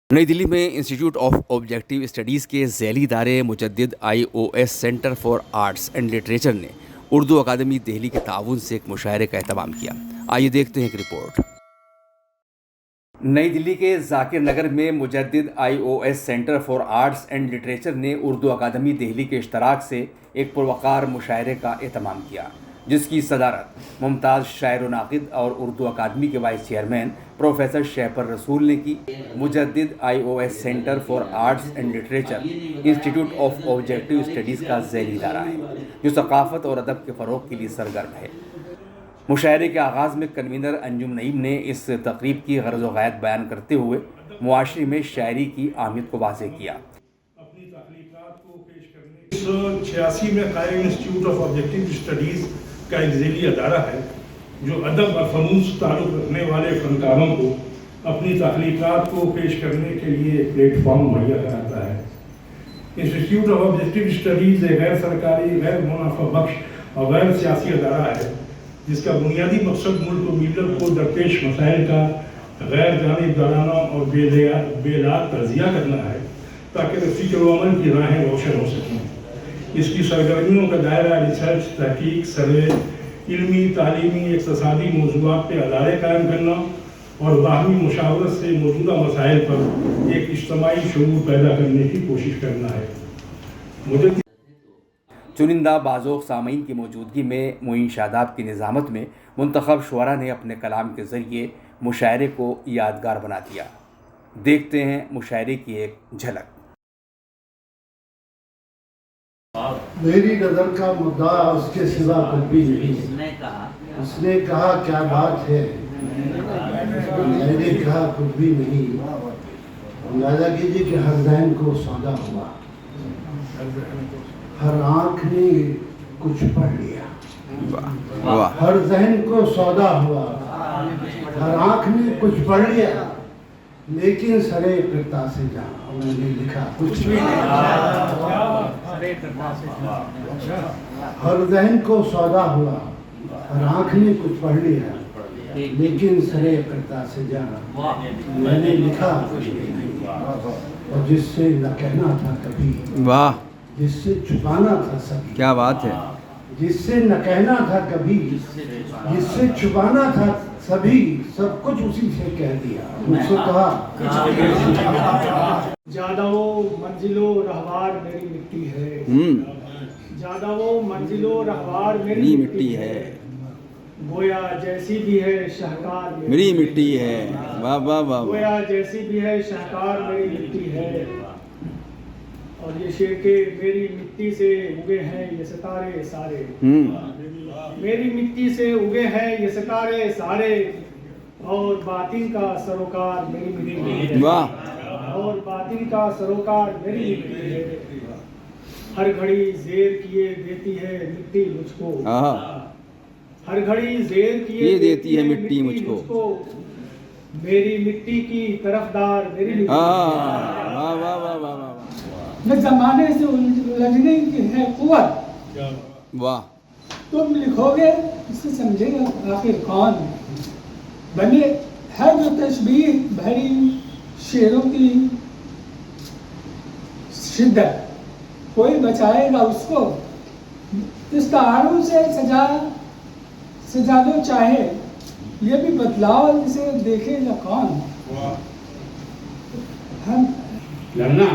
नई दिल्ली में institute of objective studies के ज़ैली इदारे मुजद्दिद IOS centre for arts and literature ने उर्दू अकादमी दिल्ली के ताउन से एक मुशायरे का एहतमाम किया। आइए देखते हैं एक रिपोर्ट। नई दिल्ली के जाकिर नगर में मुजद्दिद IOS centre for arts and literature ने उर्दू अकादमी दिल्ली के इश्तराक से एक पुरवकार मुशायरे का एहतमाम किया, जिसकी सदारत मुमताज़ शायर व नाक़िद और उर्दू अकादमी के वाइस चेयरमैन प्रोफेसर शहपर रसूल ने की। मुजद्दिद IOS centre for arts and literature institute of objective studies का ज़ैली इदारा है, जो सकाफ़त और अदब के फ़रोग़ के लिए सरगर्म है। मुशायरे के आगाज़ में कन्वीनर अंजुम नईम ने इस तकरीब की ग़रज़ व ग़ायत बयान करते हुए मुआशरे में शायरी की अहमियत को वाज़ेह किया। अपनी तख्लीक़ात को पेश करने 1986 में कायम इंस्टीट्यूट ऑफ ऑब्जेक्टिव स्टडीज़ का एक ज़ैली अदारा है, जो अदब और फ़नून से ताल्लुक़ रखने वाले फ़नकारों को अपनी तख्लीक़ात को पेश करने के लिए एक प्लेटफॉर्म मुहैया कराता है। इंस्टीट्यूट ऑफ ऑब्जेक्टिव स्टडीज़ एक गैर सरकारी, गैर मुनाफ़ा बख्श और गैर सियासी अदारा है, जिसका बुनियादी मकसद मुल्क व मिल्लत को दरपेश मसाइल का गैर जानिबदाराना और बेलाग तज़िया करना है, ताकि रफ़ीक़-उल-अमल की राहें रोशन हो सकें। इसकी सरगर्मियों का दायरा रिसर्च, तहकीक, सर्वे, इल्मी, तालीमी, इक़्तिसादी मौज़ूआत पर अदारे कायम करना और बाहमी मुशावरत से मौजूदा मसाइल पर एक इज्तिमाई शऊर पैदा करने की कोशिश करना है। मुझे चुनिंदा बाज़ोक़ सामीन की मौजूदगी में मोइन शादाब की निज़ामत में मुंतखब शुअरा ने अपने कलाम के ज़रिए मुशायरे को यादगार बना दिया। देखते हैं मुशायरे की एक झलक। मेरी नज़र का मुद्दा उसके सिवा कुछ भी नहीं। उसने कहा क्या बात है, मैंने कहा कुछ भी नहीं। अंदाजा कीजिए कि हर ज़हन को सौदा हुआ, हर आँख ने कुछ पढ़ लिया। हर ज़हन को सौदा हुआ, हर आँख ने कुछ पढ़ लिया, लेकिन सरे करता से जा मैंने लिखा कुछ भी नहीं। हर ज़हन को सौदा हुआ, हर आँख ने कुछ पढ़ लिया, लेकिन सरे करता से जा मैंने लिखा कुछ भी नहीं। और जिससे न कहना था कभी, वाह, जिससे छुपाना था सभी, क्या बात है। जिससे न कहना था कभी, जिससे छुपाना था सभी, सब कुछ उसी से कह दिया। मुझसे कहा ज़्यादा वो मंजिलो रहवार मेरी मिट्टी है, ज़्यादा वो मंजिलो रहवार मेरी मिट्टी है, गोया जैसी भी है शाहकार मेरी मिट्टी है। वाह वाह वाह। गोया जैसी भी है शाहकार मेरी मिट्टी है। और ये शेर के मेरी मिट्टी से उगे हैं ये सितारे सारे, मेरी मिट्टी से उगे हैं ये सितारे सारे, और बातिन का सरोकार मेरी मिट्टी है। वाह। और बातिन का सरोकार मेरी मिट्टी है। हर घड़ी ज़ेर किए देती है मिट्टी मुझको, हर घड़ी ज़ेर किए देती है मिट्टी मुझको, मेरी मिट्टी की तरफदार मेरी मिट्टी। वाह वाह वाह वाह वाह। मैं ज़माने से उलझने की है कुव्वत, वाह। तुम लिखोगे इससे समझेगा आखिर कौन बने है जो तशबीह भरी शेरों की शिद्दत, कोई बचाएगा उसको इस तारुफ से सजा दो चाहे, ये भी बदलाव इसे देखेगा कौन। हम लड़ना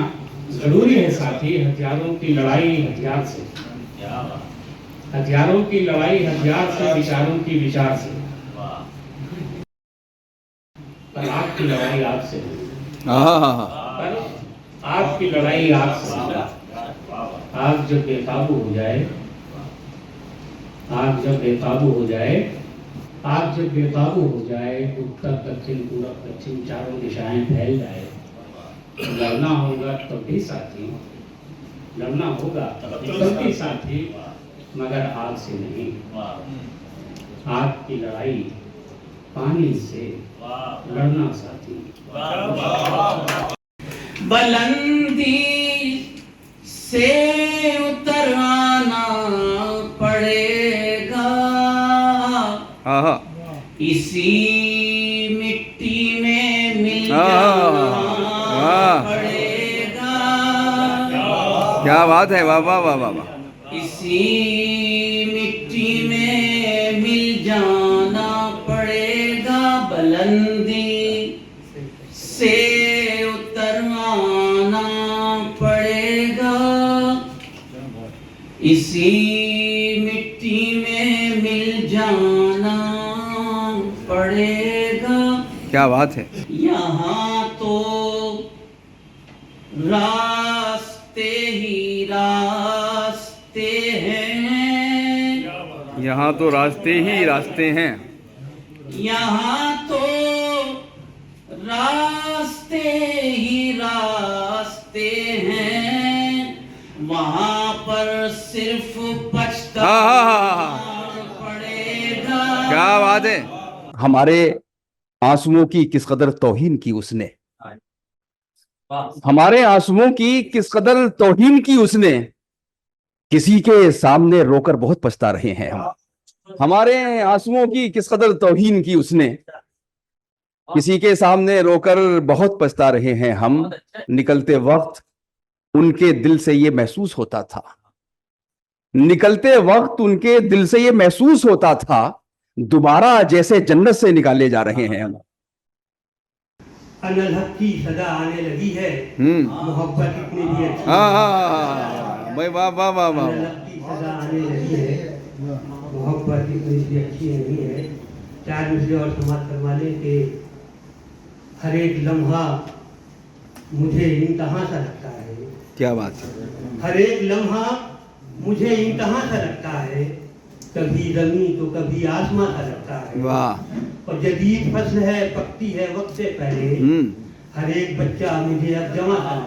जरूरी है साथी, हथियारों की लड़ाई हथियार से, हथियारों की लड़ाई हथियार से, विचारों की विचार से, पर आपकी लड़ाई आपसे पर आपकी लड़ाई आपसे। आग जब बेकाबू हो जाए, आग जब बेकाबू हो जाए, आग जब बेकाबू हो जाए, उत्तर दक्षिण पूरब पश्चिम चारों दिशाएं फैल जाए, लड़ना होगा तब भी साथी, लड़ना होगा तब भी साथी, मगर आग से नहीं। आग की लड़ाई पानी से लड़ना साथी। बुलंदी से उतरना पड़ेगा, इसी मिट्टी में मिल जाना کیا بات ہے، واہ واہ واہ واہ واہ. اسی مٹی میں مل جانا پڑے گا، بلندی سے اتروانا پڑے گا، اسی مٹی میں مل جانا پڑے گا. کیا بات ہے. یہاں تو راستے ہی راستے ہیں، یہاں تو راستے ہی راستے ہیں. یہاں تو راستے ہی راستے ہیں، وہاں پر صرف پچھتانا پڑے گا. کیا بات ہے. ہمارے آنسوؤں کی کس قدر توہین کی اس نے، ہمارے آنسوؤں کی کس قدر توہین کی اس نے، کسی کے سامنے رو کر بہت پچھتا رہے ہیں ہم. ہمارے آنسوؤں کی کس قدر توہین کی اس نے، کسی کے سامنے رو کر بہت پچھتا رہے ہیں ہم. نکلتے وقت ان کے دل سے یہ محسوس ہوتا تھا، نکلتے وقت ان کے دل سے یہ محسوس ہوتا تھا، دوبارہ جیسے جنت سے نکالے جا رہے ہیں ہم. الحق کی صدا آنے لگی ہے، محبت اتنی بھی اچھی بھائی واہ واہ واہ واہ. الحق کی صدا آنے لگی ہے، محبت اتنی بھی اچھی نہیں ہے. چار مجھے اور سماعت فرما لیں کہ ہر ایک لمحہ مجھے امتحان سا لگتا ہے. کیا بات ہے. ہر ایک لمحہ مجھے امتحان سا لگتا ہے، کبھی زمین تو کبھی آسمان سا لگتا ہے. واہ. اور جدید فصل ہے، پکتی ہے وقت سے پہلے، ہر ایک بچہ مجھے اب جمع سا.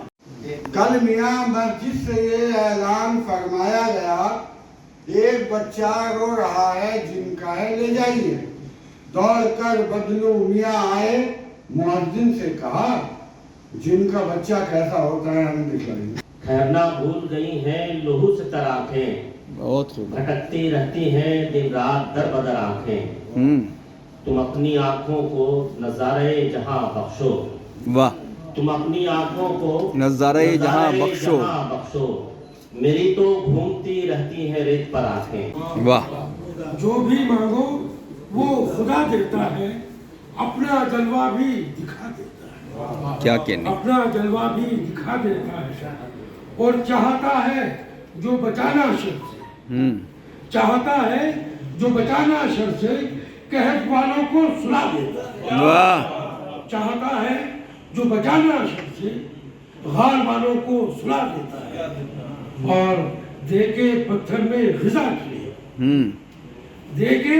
کل میاں مسجد سے یہ اعلان فرمایا گیا، ایک بچہ رو رہا ہے، جن کا ہے لے جائیے. دوڑ کر بدلو میاں آئے، مؤذن سے کہا جن کا بچہ کیسا ہوتا ہے ہمیں دکھائیے. ٹھہرنا بھول گئی ہیں لہو سے تر آنکھیں، بہت خوب. بھٹکتی رہتی ہیں دن رات در بدر آنکھیں. تم اپنی آنکھوں کو نظارے جہاں بخشو. واہ. تم اپنی آنکھوں کو نظارے جہاں بخشو. بخشو. میری تو گھومتی رہتی ہے ریت پر آنکھیں. واہ. جو بھی مانگو وہ خدا دیتا ہے، اپنا جلوہ بھی دکھا دیتا ہے. کیا کہنے. اپنا جلوہ بھی دکھا دیتا ہے، اور چاہتا ہے جو بچانا شر سے، چاہتا ہے جو بچانا شر سے، قحط والوں کو سلا دیتا ہے. واہ. چاہتا ہے جو بچانا شر سے، غار والوں کو سلا دیتا ہے. اور دیکھے پتھر میں غذا کیڑے، دیکھے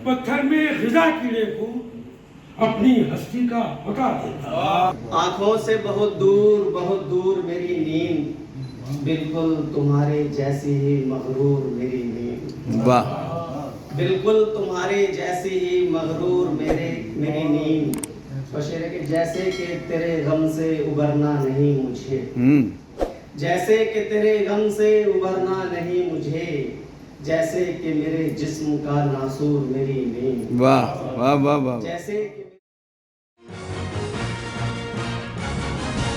پتھر میں غذا کیڑے کو اپنی ہستی کا پتا دیتا ہے. آنکھوں سے بہت دور میری نیند، بالکل تمہارے جیسی ہی مغرور میری نیند. واہ. بالکل تمہارے جیسی ہی مغرور میری نیند. بشیر کہ جیسے کہ تیرے غم سے ابھرنا نہیں مجھے، جیسے کہ تیرے غم سے ابھرنا نہیں مجھے، جیسے کہ میرے جسم کا ناسور میری نیند. واہ واہ واہ واہ. جیسے کہ